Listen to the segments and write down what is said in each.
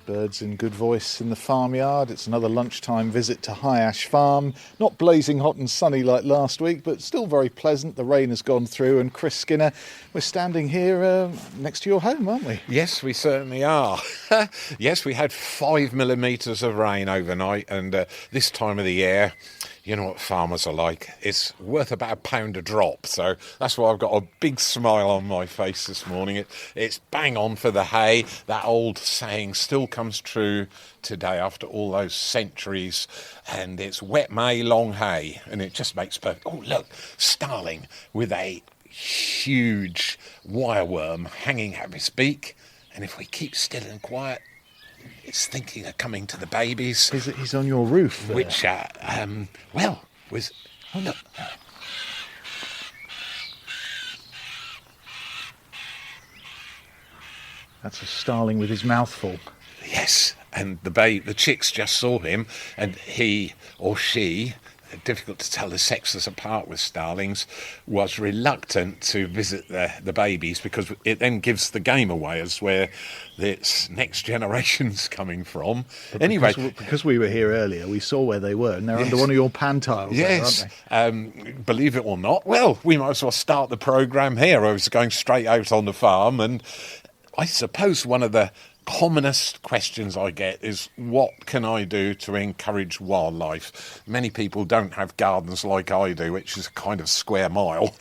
Birds in good voice in the farmyard. It's another lunchtime visit to High Ash Farm. Not blazing hot and sunny like last week, but still very pleasant. The rain has gone through, and Chris Skinner, we're standing here next to your home, aren't we? Yes, we certainly are. Yes, we had 5 millimetres of rain overnight, and this time of the year, you know what farmers are like. It's worth about £1 a drop, so that's why I've got a big smile on my face this morning. It's bang on for the hay. That old saying still comes true today after all those centuries, and it's wet May, long hay, and it just makes perfect. Oh, look, starling with a huge wireworm hanging out of his beak, and if we keep still and quiet, it's thinking of coming to the babies. He's on your roof there. Which, was... Oh, look. That's a starling with his mouth full. Yes, and the chicks just saw him, and he or she, difficult to tell the sexes apart with starlings, was reluctant to visit the babies because it then gives the game away as where its next generation's coming from. But anyway, because we were here earlier, we saw where they were, and they're under one of your pan tiles. Yes, there, aren't they? Believe it or not, well, we might as well start the programme here. I was going straight out on the farm, and I suppose one of the commonest questions I get is, what can I do to encourage wildlife? Many people don't have gardens like I do, which is a kind of square mile.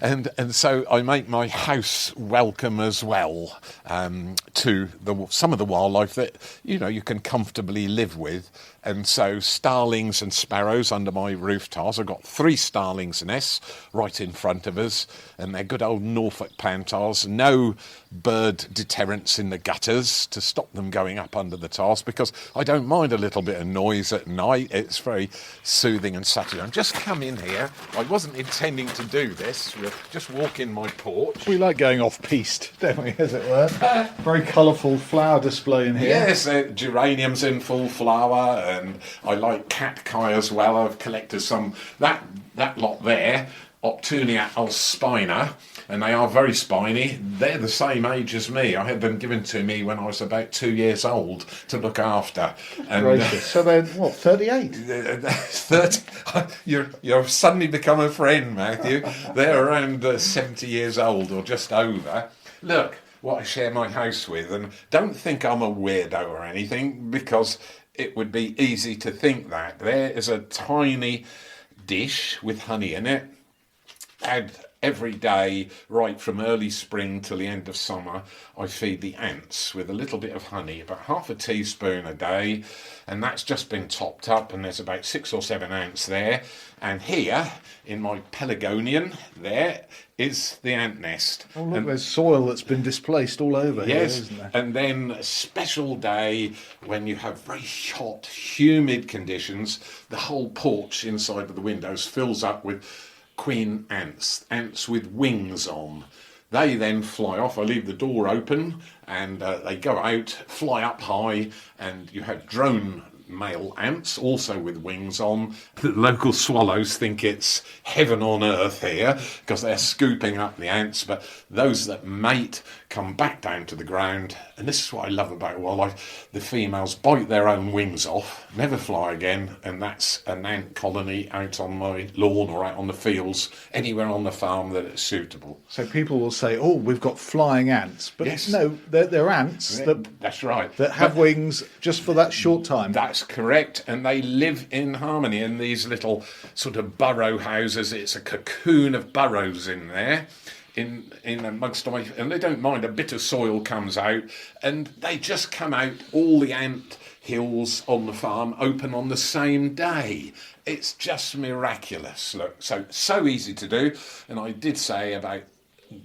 and so I make my house welcome as well to some of the wildlife that, you can comfortably live with. And so starlings and sparrows under my roof tiles. I've got 3 starlings nests right in front of us, and they're good old Norfolk pan tiles. No bird deterrents in the gutters to stop them going up under the tiles, because I don't mind a little bit of noise at night. It's very soothing and satisfying. Just come in here. I wasn't intending to do this. We'll just walk in my porch. We like going off-piste, don't we, as it were? Very colourful flower display in here. Yes, geraniums in full flower, and I like cacti as well. I've collected some, that lot there, Optunia alspina, and they are very spiny. They're the same age as me. I had them given to me when I was about 2 years old to look after. And, so they're, 38? 30. You've suddenly become a friend, Matthew. They're around 70 years old or just over. Look what I share my house with, and don't think I'm a weirdo or anything, because it would be easy to think that. There is a tiny dish with honey in it, and every day, right from early spring till the end of summer, I feed the ants with a little bit of honey, about half a teaspoon a day, and that's just been topped up, and there's about 6 or 7 ants there. And here, in my pelargonium, there is the ant nest. Oh, look, there's soil that's been displaced all over here, isn't there? And then a special day when you have very hot, humid conditions, the whole porch inside of the windows fills up with queen ants with wings on. They then fly off. I leave the door open, and they go out, fly up high, and you have drone male ants, also with wings on. The local swallows think it's heaven on earth here because they're scooping up the ants, but those that mate come back down to the ground, and this is what I love about wildlife. The females bite their own wings off, never fly again, and that's an ant colony out on my lawn or out on the fields, anywhere on the farm that it's suitable. So people will say, oh, we've got flying ants, but yes. No, they're ants that's right, that have wings just for that short time. That's correct, and they live in harmony in these little sort of burrow houses. It's a cocoon of burrows in there, in amongst my, and they don't mind a bit of soil comes out, and they just come out. All the ant hills on the farm open on the same day. It's just miraculous. Look, so easy to do. And I did say about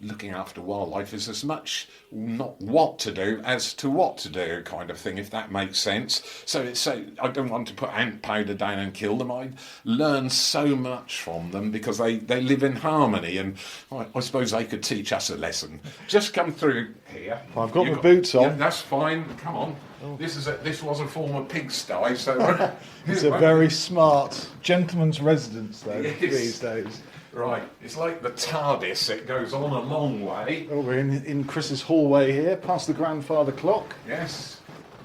looking after wildlife is as much not what to do as to what to do kind of thing, if that makes sense. So I don't want to put ant powder down and kill them. I learn so much from them because they live in harmony, and I suppose they could teach us a lesson. Just come through here. I've got my boots on. Yeah, that's fine. Come on. Oh. This was a former pigsty, so it's a very smart gentleman's residence though. Yes. These days. Right, it's like the TARDIS, it goes on a long way. Oh, we're in Chris's hallway here, past the grandfather clock. Yes.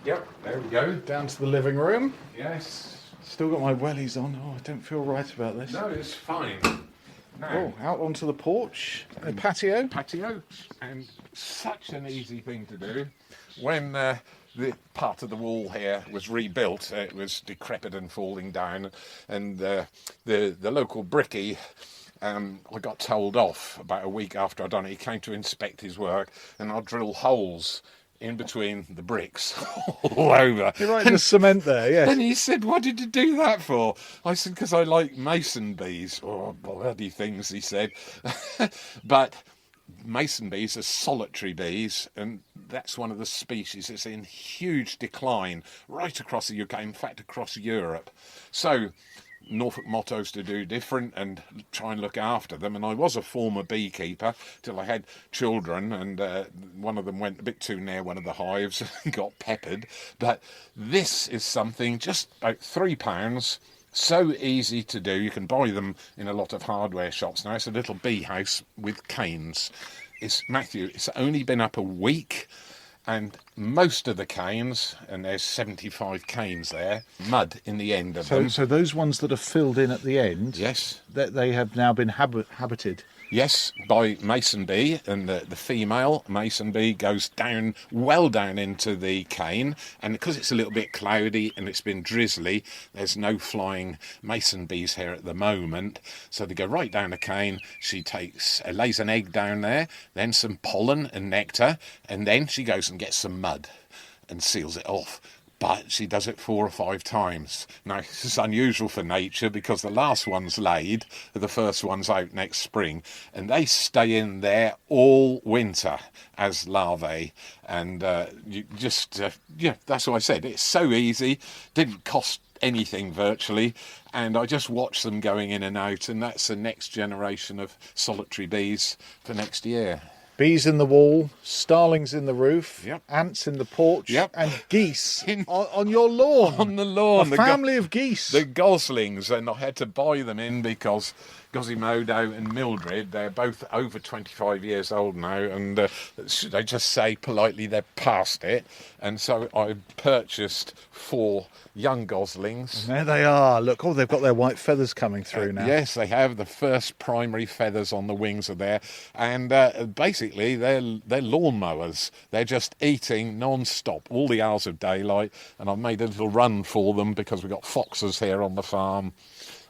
Yep, there we go. Down to the living room. Yes. Still got my wellies on. Oh, I don't feel right about this. No, it's fine. Oh, out onto the porch, the patio. Patio, and such an easy thing to do. When the part of the wall here was rebuilt, it was decrepit and falling down, and the local brickie, I got told off about a week after I'd done it. He came to inspect his work, and I'd drill holes in between the bricks all over. You're right in the cement there, yes. And he said, "What did you do that for?" I said, "Because I like mason bees." Oh, bloody things, he said. But mason bees are solitary bees, and that's one of the species that's in huge decline right across the UK, in fact across Europe. So Norfolk mottos to do different and try and look after them. And I was a former beekeeper till I had children, and one of them went a bit too near one of the hives and got peppered. But this is something just about £3. So easy to do. You can buy them in a lot of hardware shops now. It's a little bee house with canes. Matthew, it's only been up a week, and most of the canes, and there's 75 canes there, mud in the end of them. So those ones that are filled in at the end, Yes. they have now been habited. Yes, by mason bee, and the female mason bee goes down, well down into the cane, and because it's a little bit cloudy and it's been drizzly, there's no flying mason bees here at the moment, so they go right down the cane. She lays an egg down there, then some pollen and nectar, and then she goes and gets some mud and seals it off. But she does it 4 or 5 times. Now, this is unusual for nature because the last one's laid, the first one's out next spring, and they stay in there all winter as larvae. And that's what I said. It's so easy, didn't cost anything virtually, and I just watch them going in and out, and that's the next generation of solitary bees for next year. Bees in the wall, starlings in the roof, Yep. ants in the porch, Yep. and geese on your lawn. On the lawn. A family of geese. The goslings, and I had to buy them in because Quasimodo and Mildred, they're both over 25 years old now, and they just say politely they're past it. And so I purchased 4 young goslings. There they are. Look, they've got their white feathers coming through now. Yes, they have. The first primary feathers on the wings are there. And basically, they're lawnmowers. They're just eating non-stop, all the hours of daylight. And I've made a little run for them because we've got foxes here on the farm.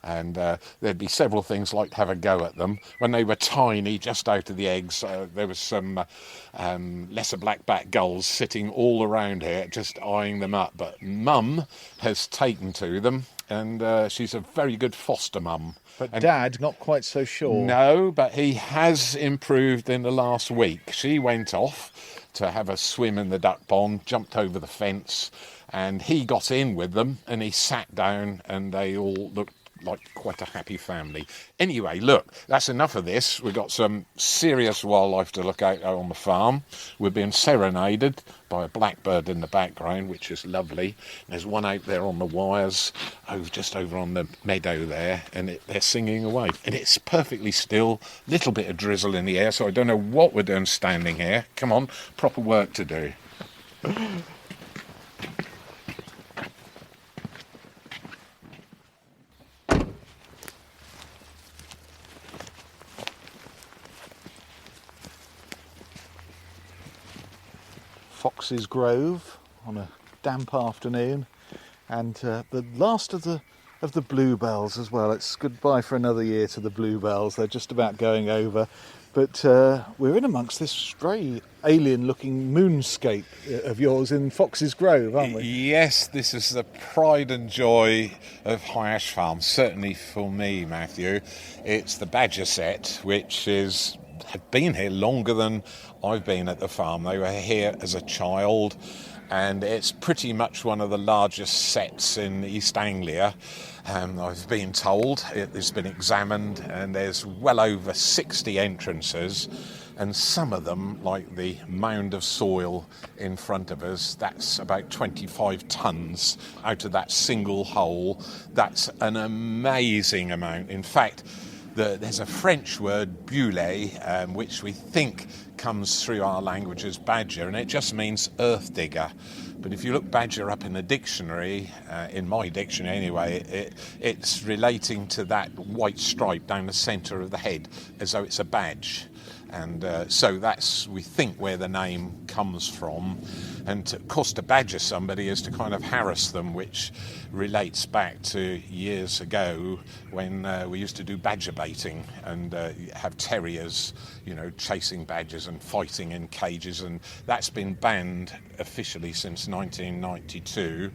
And there'd be several things like to have a go at them. When they were tiny, just out of the eggs, there was some lesser black-backed gulls sitting all around here, just eyeing them up. But Mum has taken to them, and she's a very good foster mum. But Dad, not quite so sure. No, but he has improved in the last week. She went off to have a swim in the duck pond, jumped over the fence, and he got in with them, and he sat down, and they all looked like quite a happy family. Anyway, look, that's enough of this. We've got some serious wildlife to look out on the farm. We're being serenaded by a blackbird in the background, which is lovely. There's one out there on the wires, just over on the meadow there, and they're singing away. And it's perfectly still, little bit of drizzle in the air, so I don't know what we're doing standing here. Come on, proper work to do. Fox's Grove on a damp afternoon, and the last of the bluebells as well. It's goodbye for another year to the bluebells. They're just about going over, but we're in amongst this very alien-looking moonscape of yours in Fox's Grove, aren't we? Yes, this is the pride and joy of High Ash Farm, certainly for me, Matthew. It's the badger set, which have been here longer than I've been at the farm. They were here as a child, and it's pretty much one of the largest sets in East Anglia. I've been told it's been examined, and there's well over 60 entrances, and some of them, like the mound of soil in front of us, that's about 25 tonnes out of that single hole. That's an amazing amount. In fact, There's a French word, bulle, which we think comes through our language as badger, and it just means earth digger. But if you look badger up in the dictionary, in my dictionary anyway, it's relating to that white stripe down the centre of the head, as though it's a badge. And so that's, we think, where the name comes from. And of course, to badger somebody is to kind of harass them, which relates back to years ago when we used to do badger baiting and have terriers, chasing badgers and fighting in cages. And that's been banned officially since 1992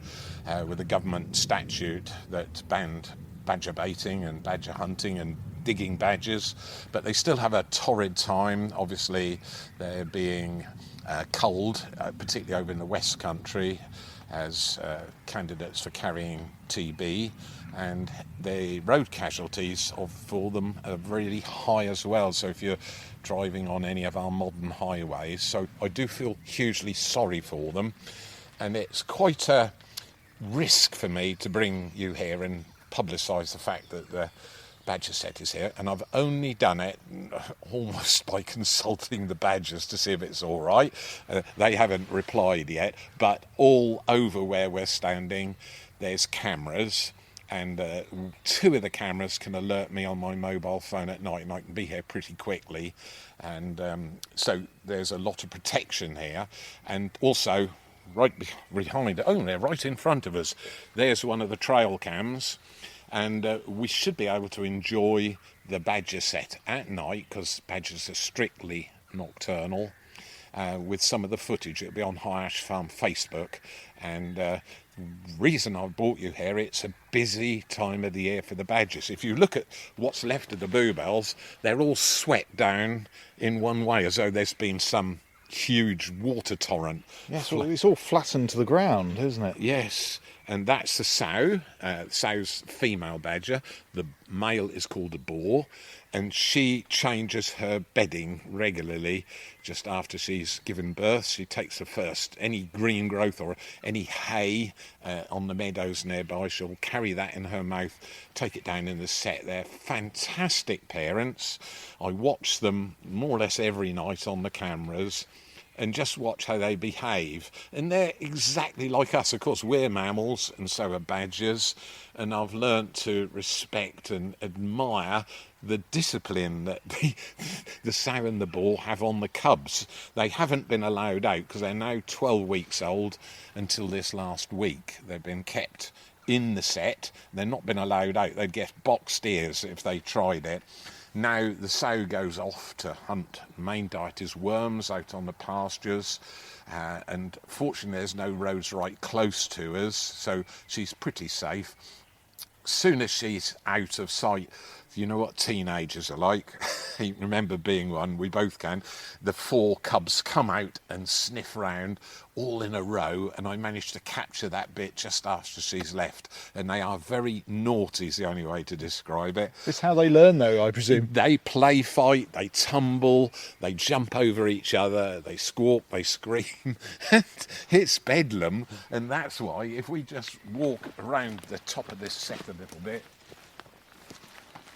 with a government statute that banned badger baiting and badger hunting and digging badgers, but they still have a torrid time. Obviously, they're being culled, particularly over in the West Country, as candidates for carrying TB, and the road casualties for them are really high as well. So if you're driving on any of our modern highways, so I do feel hugely sorry for them, and it's quite a risk for me to bring you here and publicise the fact that the badger set is here, and I've only done it almost by consulting the badgers to see if it's all right. They haven't replied yet, but all over where we're standing there's cameras, and 2 of the cameras can alert me on my mobile phone at night, and I can be here pretty quickly. And so there's a lot of protection here. And also right behind, they're right in front of us, there's one of the trail cams. And we should be able to enjoy the badger set at night, because badgers are strictly nocturnal, with some of the footage. It'll be on High Ash Farm Facebook. And reason I've brought you here, it's a busy time of the year for the badgers. If you look at what's left of the bluebells, they're all swept down in one way, as though there's been some huge water torrent. Yes, well, it's all flattened to the ground, isn't it? Yes, and that's the sow. Sow's female badger. The male is called a boar, and she changes her bedding regularly just after she's given birth. She takes the first, any green growth or any hay on the meadows nearby, she'll carry that in her mouth, take it down in the set. They're fantastic parents. I watch them more or less every night on the cameras, and just watch how they behave. And they're exactly like us. Of course, we're mammals, and so are badgers. And I've learnt to respect and admire the discipline that the sow and the boar have on the cubs. They haven't been allowed out, because they're now 12 weeks old until this last week. They've been kept in the set. They've not been allowed out. They'd get boxed ears if they tried it. Now the sow goes off to hunt. Main diet is worms out on the pastures, and fortunately there's no roads right close to us, so she's pretty safe. Soon as she's out of sight, you know what teenagers are like. You remember being one, we both can. The 4 cubs come out and sniff round all in a row, and I managed to capture that bit just after she's left. And they are very naughty, is the only way to describe it. It's how they learn, though, I presume. They play fight, they tumble, they jump over each other, they squawk, they scream. It's bedlam, and that's why if we just walk around the top of this set a little bit,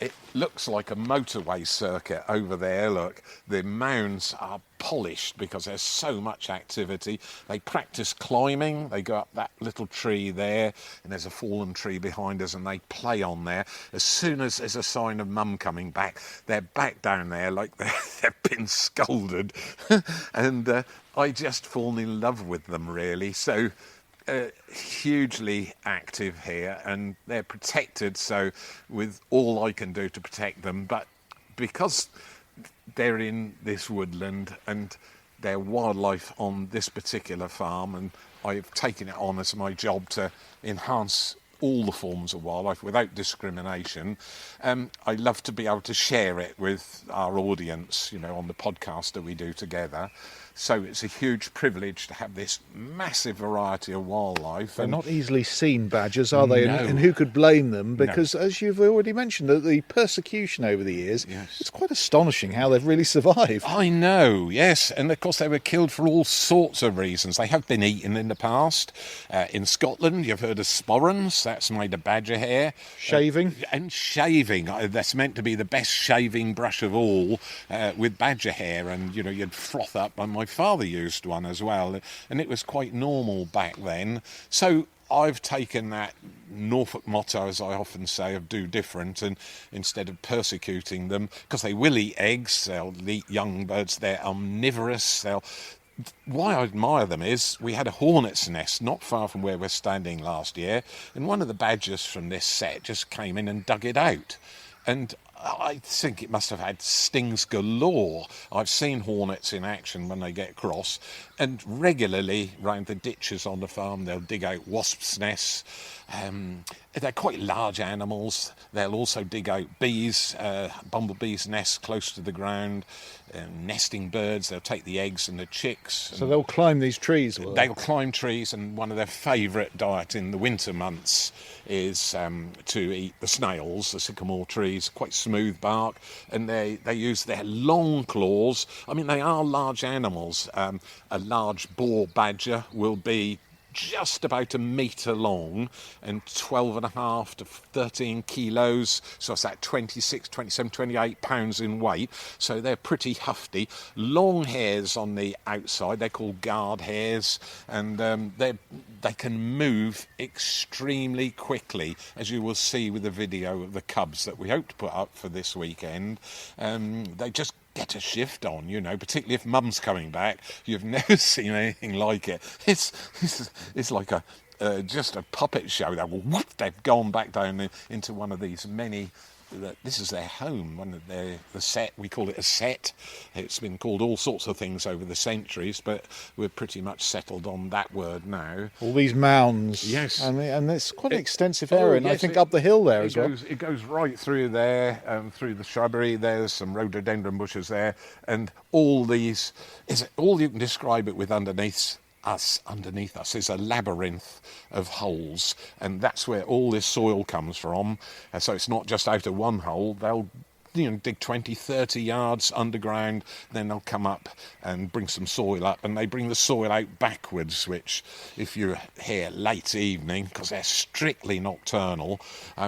it looks like a motorway circuit over there. Look, the mounds are polished because there's so much activity. They practice climbing. They go up that little tree there, and there's a fallen tree behind us, and they play on there. As soon as there's a sign of mum coming back, they're back down there like they've been scolded. And I just fall in love with them, really. So hugely active here, and they're protected, so with all I can do to protect them. But because they're in this woodland and they're wildlife on this particular farm, and I've taken it on as my job to enhance all the forms of wildlife without discrimination, I love to be able to share it with our audience, on the podcast that we do together. So it's a huge privilege to have this massive variety of wildlife. They're And not easily seen badgers, are they? No. And who could blame them? Because, as you've already mentioned, the persecution over the years, Yes. it's quite astonishing how they've really survived. I know, yes, and of course they were killed for all sorts of reasons. They have been eaten in the past. In Scotland, you've heard of sporrans, that's made of badger hair. Shaving. And shaving, that's meant to be the best shaving brush of all, with badger hair, and you'd froth up, and my father used one as well, and it was quite normal back then. So I've taken that Norfolk motto, as I often say, of do different, and instead of persecuting them, because they will eat eggs, they'll eat young birds, they're omnivorous, why I admire them is we had a hornet's nest not far from where we're standing last year, and one of the badgers from this set just came in and dug it out. And I think it must have had stings galore. I've seen hornets in action when they get cross, and regularly round the ditches on the farm they'll dig out wasps' nests. They're quite large animals. They'll also dig out bees, bumblebees' nests close to the ground, nesting birds. They'll take the eggs and the chicks. So they'll climb these trees, will they? They'll climb trees, and one of their favourite diet in the winter months is to eat the snails, the sycamore trees, quite smooth bark, and they use their long claws. I mean, they are large animals. A large boar badger will be just about a metre long and 12.5 to 13 kilos, so it's that 26, 27, 28 pounds in weight, so they're pretty hefty. Long hairs on the outside, they're called guard hairs, and they can move extremely quickly, as you will see with the video of the cubs that we hope to put up for this weekend. They just get a shift on, particularly if mum's coming back. You've never seen anything like it. It's like just a puppet show. They've gone back down into one of these many. This is their home, the set. We call it a set. It's been called all sorts of things over the centuries, but we're pretty much settled on that word now. All these mounds. Yes. And it's quite an extensive area, and I yes, think up the hill there as well. It goes right through there, through the shrubbery. There's some rhododendron bushes there, and all these, all you can describe it with underneath us is a labyrinth of holes, and that's where all this soil comes from. So it's not just out of one hole. They'll dig 20, 30 yards underground, then they'll come up and bring some soil up, and they bring the soil out backwards, which if you're here late evening, because they're strictly nocturnal,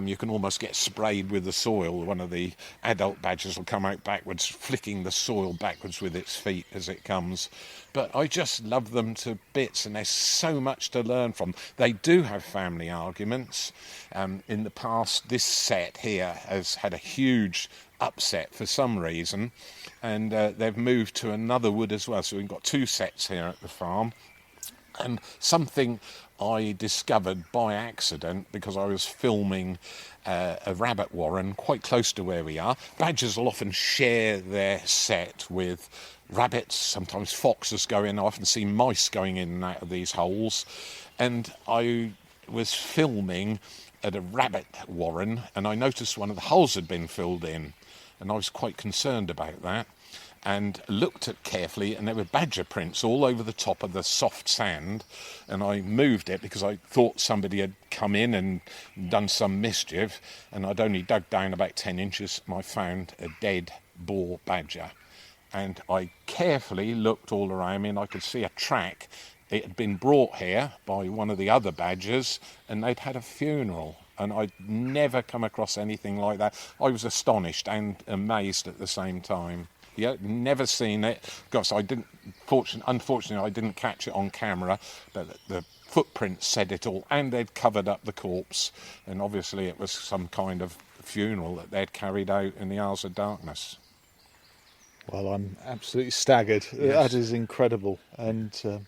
you can almost get sprayed with the soil. One of the adult badgers will come out backwards, flicking the soil backwards with its feet as it comes. But I just love them to bits, and there's so much to learn from. They do have family arguments. In the past, this set here has had a huge upset for some reason, and they've moved to another wood as well. So we've got two sets here at the farm. And something I discovered by accident, because I was filming a rabbit warren quite close to where we are. Badgers will often share their set with rabbits, sometimes foxes go in. I often see mice going in and out of these holes. And I was filming at a rabbit warren, and I noticed one of the holes had been filled in, and I was quite concerned about that, and looked at carefully, and there were badger prints all over the top of the soft sand, and I moved it because I thought somebody had come in and done some mischief, and I'd only dug down about 10 inches and I found a dead boar badger. And I carefully looked all around me, and I could see a track. It had been brought here by one of the other badgers, and they'd had a funeral, and I'd never come across anything like that. I was astonished and amazed at the same time. Yeah, never seen it. Gosh, unfortunately, I didn't catch it on camera, but the footprints said it all, and they'd covered up the corpse, and obviously it was some kind of funeral that they'd carried out in the hours of darkness. Well, I'm absolutely staggered. Yes. That is incredible. And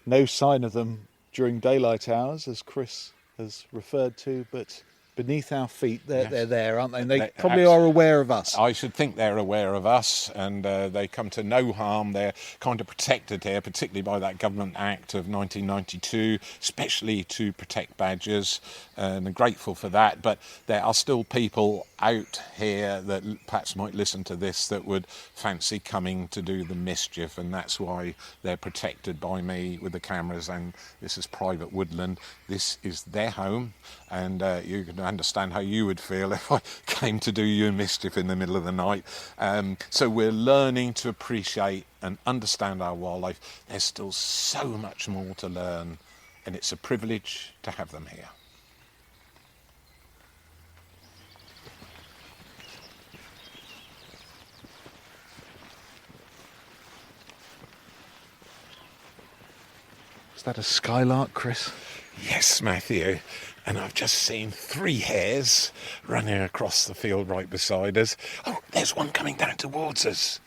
no sign of them during daylight hours, as Chris has referred to, but beneath our feet. They're there, aren't they? And they They probably are aware of us. I should think they're aware of us, and they come to no harm. They're kind of protected here, particularly by that Government Act of 1992, especially to protect badgers, and I'm grateful for that. But there are still people out here that perhaps might listen to this that would fancy coming to do the mischief, and that's why they're protected by me with the cameras. And this is private woodland. This is their home, and you can understand how you would feel if I came to do you a mischief in the middle of the night. So we're learning to appreciate and understand our wildlife. There's still so much more to learn, and it's a privilege to have them here. Is that a skylark, Chris? Yes, Matthew, and I've just seen 3 hares running across the field right beside us. Oh, there's one coming down towards us.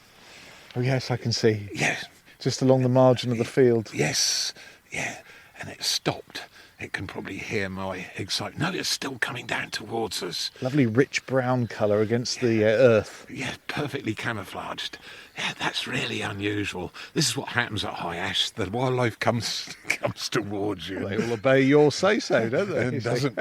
Oh yes, I can see. Yes, Just along the margin of the field. yes, yeah, and it stopped. It can probably hear my excitement. No, it's still coming down towards us. Lovely rich brown colour against the earth. Yeah, perfectly camouflaged. Yeah, that's really unusual. This is what happens at High Ash. The wildlife comes towards you. They all obey your say-so, don't they?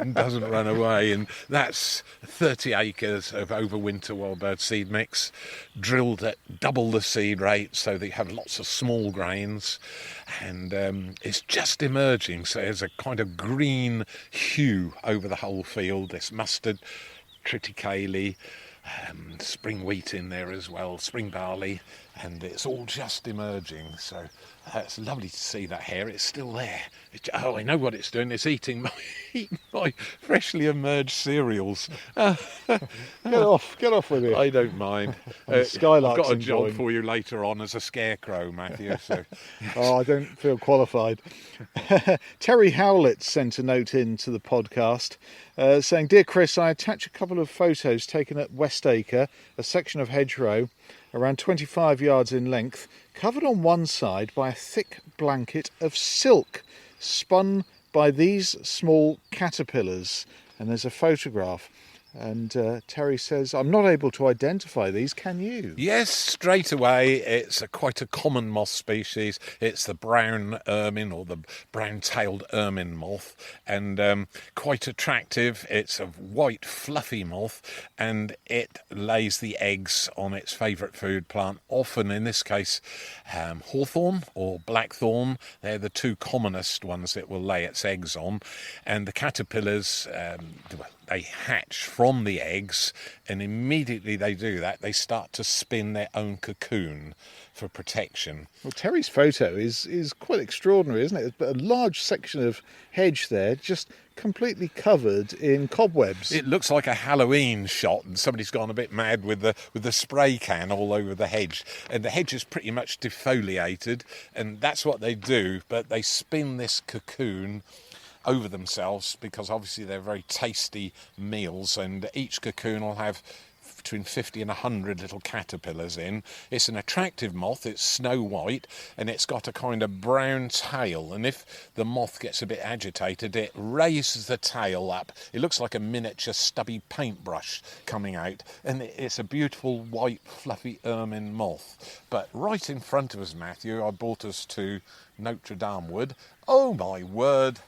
And doesn't run away. And that's 30 acres of overwinter wild bird seed mix, drilled at double the seed rate, so they have lots of small grains. And it's just emerging, so there's a kind of green hue over the whole field. There's mustard, triticale, spring wheat in there as well, spring barley, and it's all just emerging. So it's lovely to see that hare. It's still there. I know what it's doing. It's eating my freshly emerged cereals. Get off with it. I don't mind. Skylarks I've got a job enjoying. for you later on as a scarecrow, Matthew. So Oh, I don't feel qualified. Terry Howlett sent a note in to the podcast saying, "Dear Chris, I attach a couple of photos taken at Westacre, a section of hedgerow, around 25 yards in length, covered on one side by a thick blanket of silk, spun by these small caterpillars." And there's a photograph. And Terry says, "I'm not able to identify these, can you?" yes, straight away, it's quite a common moth species. It's the brown ermine, or the brown-tailed ermine moth, and quite attractive. It's a white, fluffy moth, and it lays the eggs on its favourite food plant, often, in this case, hawthorn or blackthorn. They're the 2 commonest ones it will lay its eggs on. And the caterpillars, they hatch from the eggs, and immediately they do that, they start to spin their own cocoon for protection. Well, Terry's photo is quite extraordinary, isn't it? A large section of hedge there, just completely covered in cobwebs. It looks like a Halloween shot, and somebody's gone a bit mad with the spray can all over the hedge. And the hedge is pretty much defoliated, and that's what they do. But they spin this cocoon over themselves, because obviously they're very tasty meals, and each cocoon will have between 50 and 100 little caterpillars in. It's an attractive moth. It's snow white, and it's got a kind of brown tail, and if the moth gets a bit agitated, it raises the tail up. It looks like a miniature stubby paintbrush coming out, and it's a beautiful white fluffy ermine moth. But right in front of us, Matthew, I brought us to Notre Dame Wood. Oh my word,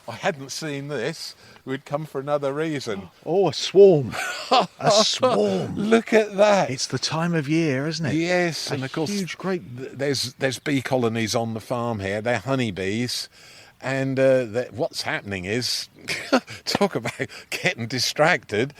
I hadn't seen this. We'd come for another reason. Oh, a swarm. A swarm. Look at that. It's the time of year, isn't it? Yes, A and of course, huge, great... there's bee colonies on the farm here. They're honeybees, and what's happening is, talk about getting distracted.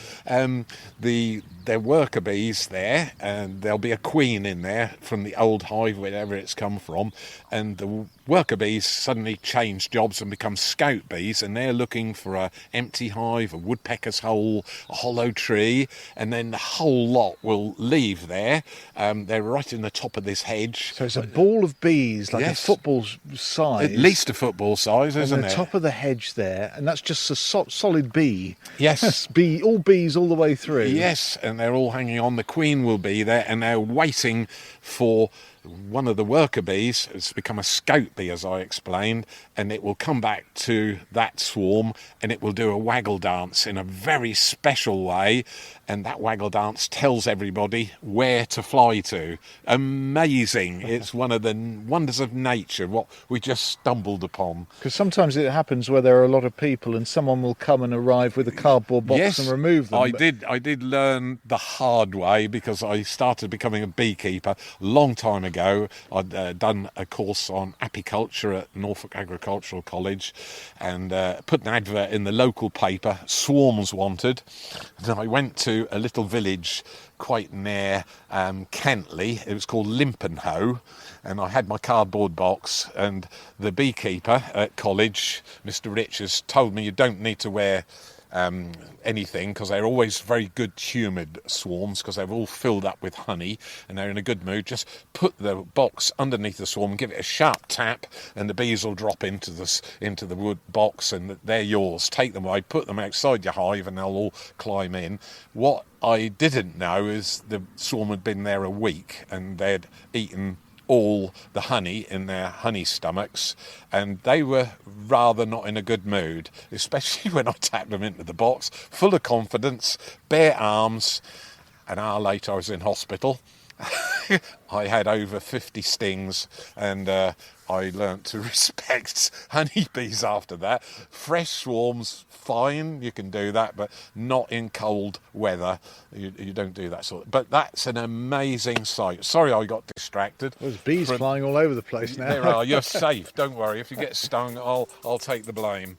They're worker bees there, and there'll be a queen in there from the old hive, wherever it's come from, and the worker bees suddenly change jobs and become scout bees, and they're looking for a empty hive, a woodpecker's hole, a hollow tree, and then the whole lot will leave there. They're right in the top of this hedge. So it's a ball of bees, like Yes. a football size. At least a football size, on isn't the it? top of the hedge there, and that's just a solid bee. Yes. All bees all the way through. Yes, and they're all hanging on. The queen will be there, and they're waiting for one of the worker bees has become a scout bee, as I explained, and it will come back to that swarm and it will do a waggle dance in a very special way, and that waggle dance tells everybody where to fly to. Amazing. It's one of the wonders of nature, what we just stumbled upon. Because sometimes it happens where there are a lot of people and someone will come and arrive with a cardboard box Yes, and remove them. I did learn the hard way, because I started becoming a beekeeper a long time ago. I'd done a course on apiculture at Norfolk Agricultural College, and put an advert in the local paper, swarms wanted. And I went to a little village quite near Kentley. It was called Limpenhoe, and I had my cardboard box, and the beekeeper at college, Mr. Richards, told me you don't need to wear anything, because they're always very good humoured swarms, because they're all filled up with honey and they're in a good mood. Just put the box underneath the swarm, give it a sharp tap, and the bees will drop into the wood box, and they're yours. Take them away, put them outside your hive, and they'll all climb in. What I didn't know is the swarm had been there a week and they'd eaten all the honey in their honey stomachs, and they were rather not in a good mood, especially when I tapped them into the box, full of confidence, bare arms. An hour later I was in hospital. I had over 50 stings, and I learnt to respect honeybees after that. Fresh swarms, fine, you can do that, but not in cold weather. You don't do that sort of... But that's an amazing sight. Sorry I got distracted. There's bees flying all over the place now. There are. You're safe. Don't worry. If you get stung, I'll take the blame.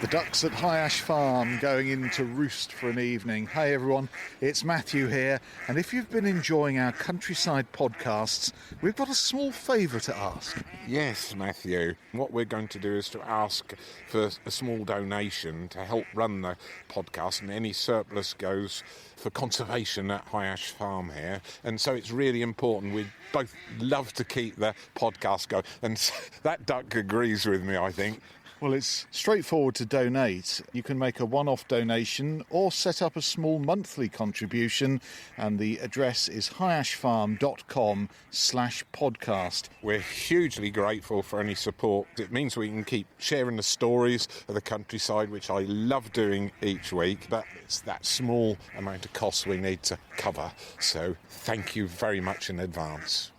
The ducks at High Ash Farm going in to roost for an evening. Hey everyone, it's Matthew here, and if you've been enjoying our countryside podcasts, we've got a small favour to ask. Yes, Matthew. What we're going to do is to ask for a small donation to help run the podcast, and any surplus goes for conservation at High Ash Farm here. And so it's really important. We'd both love to keep the podcast going, and that duck agrees with me, I think. Well, it's straightforward to donate. You can make a one-off donation or set up a small monthly contribution, and the address is highashfarm.com/podcast. We're hugely grateful for any support. It means we can keep sharing the stories of the countryside, which I love doing each week, but it's that small amount of cost we need to cover. So thank you very much in advance.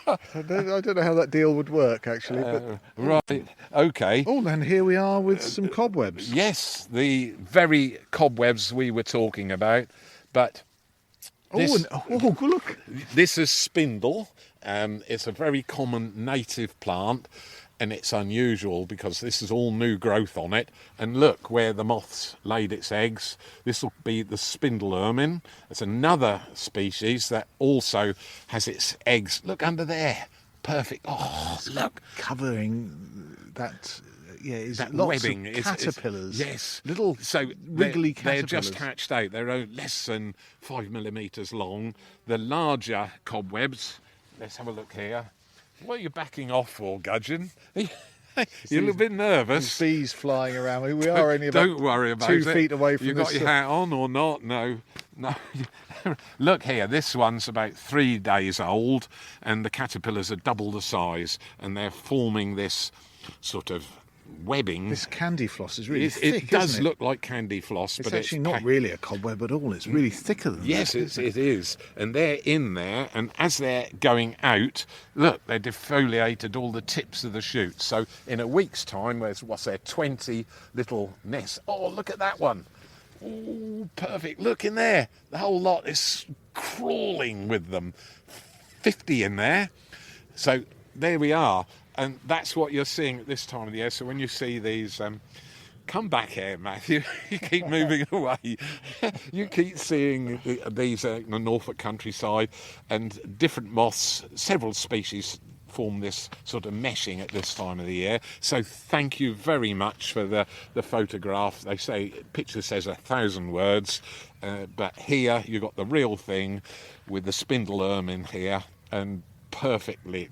I don't know how that deal would work, actually. But Right, OK. oh, and here we are with some cobwebs. Yes, the very cobwebs we were talking about, but this, Look. this is spindle. It's a very common native plant, and it's unusual because this is all new growth on it. And look where the moth's laid its eggs. This will be the spindle ermine. It's another species that also has its eggs. Look under there. Perfect. Oh, look. Covering that... Yeah, is That lots webbing of is caterpillars. yes, Little so wriggly they're caterpillars. just hatched out. They're less than 5 millimetres long. The larger cobwebs. Let's have a look here. What are you backing off for, Gudgeon? You're a little bit nervous. There's bees flying around. We are only about Don't worry about 2 it. feet away from You this. got your hat on or not? No. Look here, this one's about 3 days old, and the caterpillars are double the size, and they're forming this sort of webbing. This candy floss is really It thick, does isn't it? look like candy floss, It's but actually not really a cobweb at all. It's really thicker than Yes, that. it is. And they're in there, and as they're going out, look, they're defoliated all the tips of the shoots. So in a week's time, there's, 20 little nests. Oh, look at that one. Oh, perfect. Look in there. The whole lot is crawling with them. 50 in there. So there we are. And that's what you're seeing at this time of the year. So when you see these... come back here, Matthew. You keep moving away. You keep seeing these in the Norfolk countryside, and different moths, several species form this sort of meshing at this time of the year. So thank you very much for the photograph. They say, picture says 1,000 words, but here you've got the real thing with the spindle ermine here, and perfectly,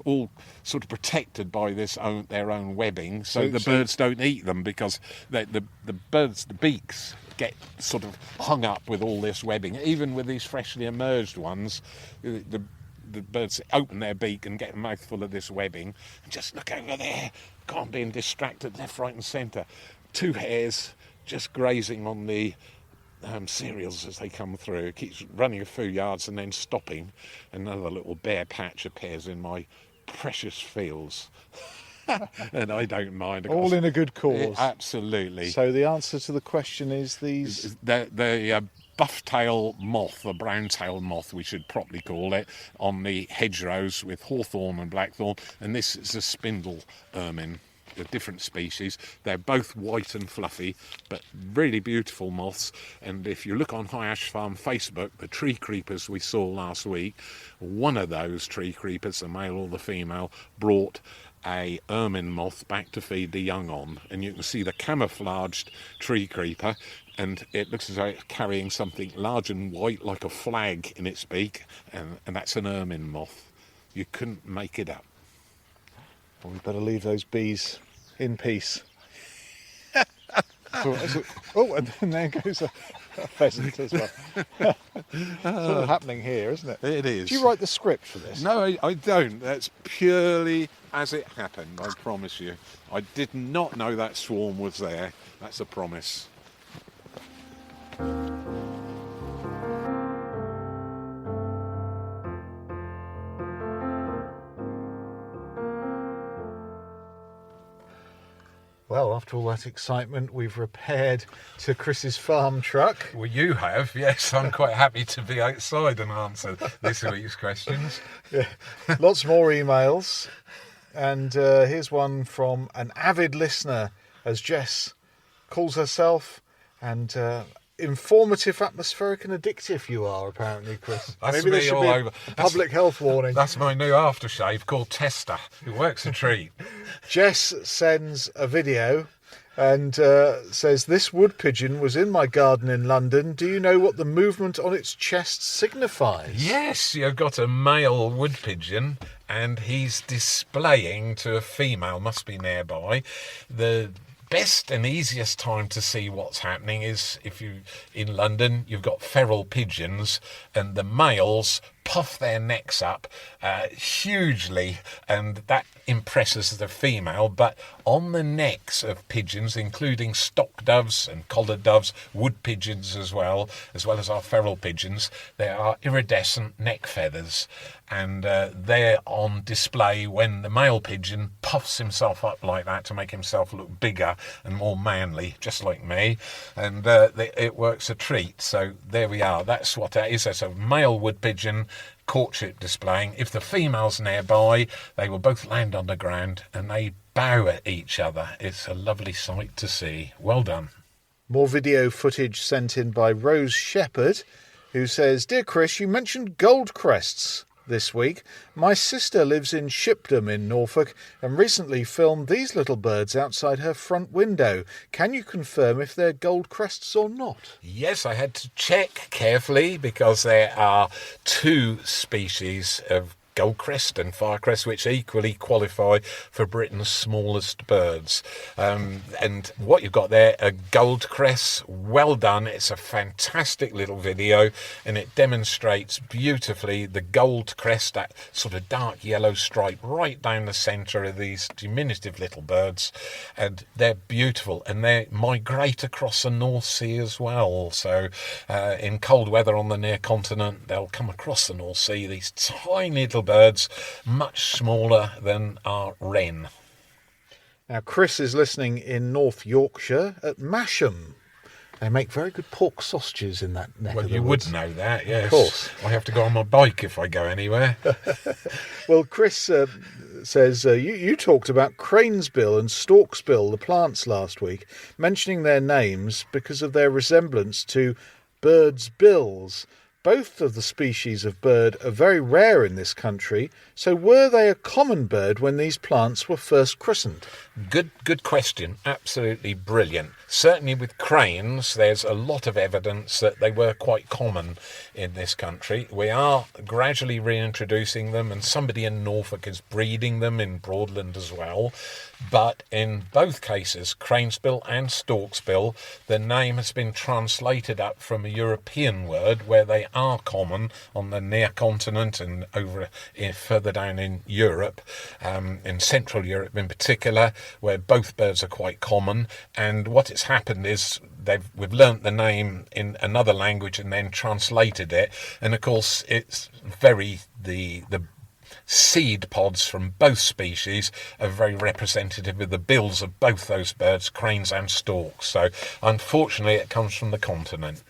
all sort of protected by their own webbing, so the So- birds don't eat them, because the birds, the beaks get sort of hung up with all this webbing. Even with these freshly emerged ones, the birds open their beak and get a mouthful of this webbing. Just look over there, can't being distracted left, right and centre. 2 hares just grazing on the cereals as they come through. It keeps running a few yards and then stopping. Another little bare patch appears in my precious fields. And I don't mind. All in a good cause. Absolutely. So the answer to the question is these... The buff-tail moth, the brown-tailed moth, we should properly call it, on the hedgerows with hawthorn and blackthorn, and this is a spindle ermine, a different species. They're both white and fluffy, but really beautiful moths. And if you look on High Ash Farm Facebook, the tree creepers we saw last week, one of those tree creepers, the male or the female, brought a ermine moth back to feed the young on, and you can see the camouflaged tree creeper, and it looks as though it's carrying something large and white like a flag in its beak, and that's an ermine moth. You couldn't make it up. Well, we better leave those bees in peace. Oh, and then there goes a pheasant as well. It's all happening here, isn't it? It is. Do you write the script for this? No, I don't. That's purely as it happened, I promise you. I did not know that swarm was there. That's a promise. Well, after all that excitement, we've repaired to Chris's farm truck. Well, you have, yes. I'm quite happy to be outside and answer this week's questions. Yeah. Lots more emails. And here's one from an avid listener, as Jess calls herself. And informative, atmospheric and addictive you are, apparently, Chris. That's Maybe me there should all be over. a public health warning. That's my new aftershave called Tester. It works a treat. Jess sends a video and says, "This wood pigeon was in my garden in London. Do you know what the movement on its chest signifies?" Yes, you've got a male wood pigeon and he's displaying to a female, must be nearby. The best and easiest time to see what's happening is if you in London, you've got feral pigeons and the males puff their necks up hugely, and that impresses the female. But on the necks of pigeons, including stock doves and collared doves, wood pigeons as well as our feral pigeons, there are iridescent neck feathers, and they're on display when the male pigeon puffs himself up like that to make himself look bigger and more manly, just like me, and it works a treat. So there we are. That's what that is. That's a male wood pigeon courtship displaying. If the female's nearby, they will both land on the ground and they bow at each other. It's a lovely sight to see. Well done. More video footage sent in by Rose Shepherd, who says, "Dear Chris, you mentioned goldcrests this week. My sister lives in Shipdham in Norfolk and recently filmed these little birds outside her front window. Can you confirm if they're goldcrests or not?" Yes, I had to check carefully because there are 2 species of goldcrest and firecrest which equally qualify for Britain's smallest birds. And what you've got there are goldcrests. Well done. It's a fantastic little video and it demonstrates beautifully the goldcrest, that sort of dark yellow stripe right down the centre of these diminutive little birds, and they're beautiful and they migrate across the North Sea as well. So in cold weather on the near continent, they'll come across the North Sea, these tiny little birds, much smaller than our wren. Now, Chris is listening in North Yorkshire at Masham. They make very good pork sausages in that neck Well, of the you woods. would know that, yes. Of course. I have to go on my bike if I go anywhere. Well, Chris says, you talked about cranesbill and storksbill, the plants, last week, mentioning their names because of their resemblance to birds' bills. both of the species of bird are very rare in this country, so were they a common bird when these plants were first christened? Good question. Absolutely brilliant. Certainly with cranes, there's a lot of evidence that they were quite common in this country. We are gradually reintroducing them, and somebody in Norfolk is breeding them in Broadland as well. But in both cases, cranesbill and storksbill, the name has been translated up from a European word where they are common on the near continent and over further down in Europe, in Central Europe in particular, where both birds are quite common. And what has happened is we've learnt the name in another language and then translated it. And of course, it's the seed pods from both species are very representative of the bills of both those birds, cranes and storks. So unfortunately, it comes from the continent.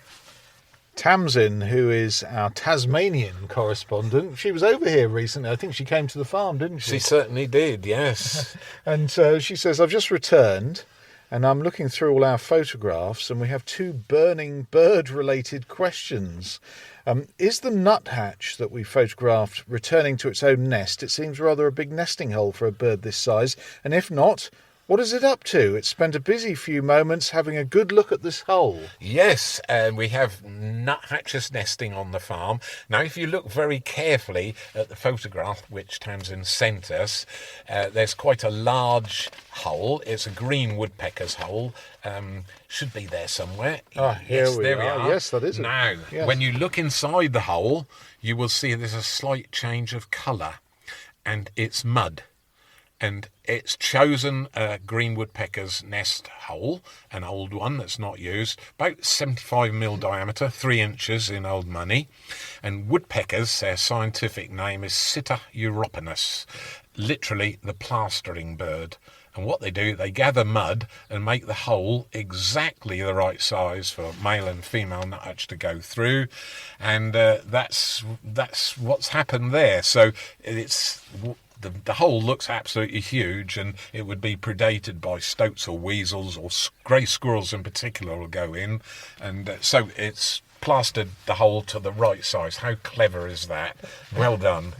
Tamsin, who is our Tasmanian correspondent, she was over here recently. I think she came to the farm, didn't she? She certainly did, yes. And she says, I've just returned and I'm looking through all our photographs and we have 2 burning bird-related questions. Is the nuthatch that we photographed returning to its own nest? It seems rather a big nesting hole for a bird this size. And if not, what is it up to? It's spent a busy few moments having a good look at this hole. Yes, we have nuthatches nesting on the farm. Now, if you look very carefully at the photograph which Tamsin sent us, there's quite a large hole. It's a green woodpecker's hole. Should be there somewhere. Here we are. Yes, that is it. Now, yes. When you look inside the hole, you will see there's a slight change of colour, and it's mud. And it's chosen a green woodpecker's nest hole, an old one that's not used, about 75mm diameter, 3 inches in old money. And woodpeckers, their scientific name is Sitta europinus, literally the plastering bird. And what they do, they gather mud and make the hole exactly the right size for male and female nuthatch to go through. And that's what's happened there. So it's... The hole looks absolutely huge, and it would be predated by stoats or weasels or grey squirrels in particular will go in. And so it's plastered the hole to the right size. How clever is that? Well done.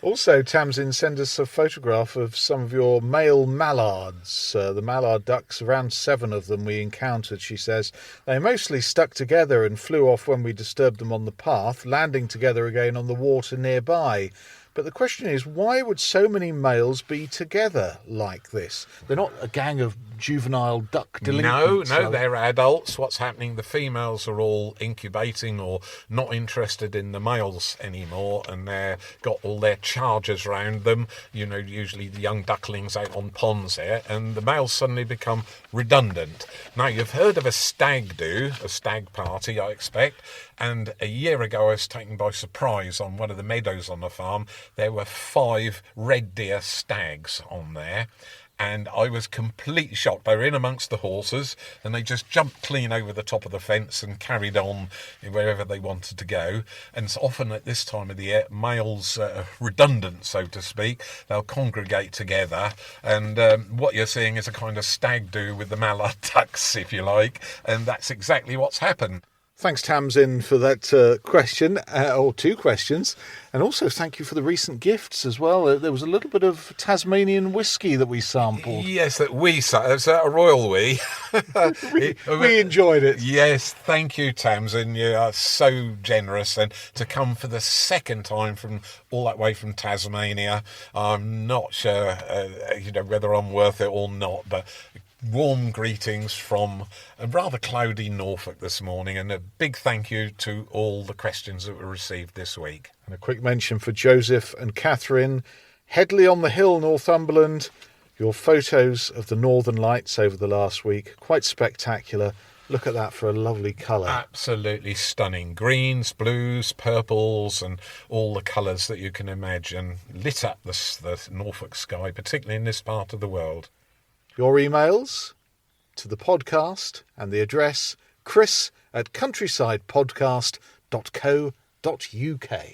Also, Tamsin sent us a photograph of some of your male mallards, the mallard ducks, around 7 of them we encountered, she says. They mostly stuck together and flew off when we disturbed them on the path, landing together again on the water nearby. But the question is, why would so many males be together like this? They're not a gang of juvenile duck delinquents. No, they're adults. What's happening, the females are all incubating or not interested in the males anymore, and they've got all their chargers round them, usually the young ducklings out on ponds there, and the males suddenly become redundant. Now, you've heard of a stag do, a stag party, I expect, and a year ago I was taken by surprise on one of the meadows on the farm. There were 5 red deer stags on there. And I was completely shocked. They were in amongst the horses and they just jumped clean over the top of the fence and carried on wherever they wanted to go. And so often at this time of the year, males are redundant, so to speak. They'll congregate together. And what you're seeing is a kind of stag do with the mallard ducks, if you like. And that's exactly what's happened. Thanks, Tamsin, for that question, or 2 questions. And also thank you for the recent gifts as well. There was a little bit of Tasmanian whiskey that we sampled. Yes, it's a royal we. we enjoyed it. Yes, thank you, Tamsin. You are so generous. And to come for the 2nd time from all that way from Tasmania, I'm not sure whether I'm worth it or not, but... Warm greetings from a rather cloudy Norfolk this morning, and a big thank you to all the questions that were received this week. And a quick mention for Joseph and Catherine. Headley on the Hill, Northumberland. Your photos of the Northern Lights over the last week, quite spectacular. Look at that for a lovely colour. Absolutely stunning. Greens, blues, purples, and all the colours that you can imagine lit up the Norfolk sky, particularly in this part of the world. Your emails to the podcast and the address chris@countrysidepodcast.co.uk.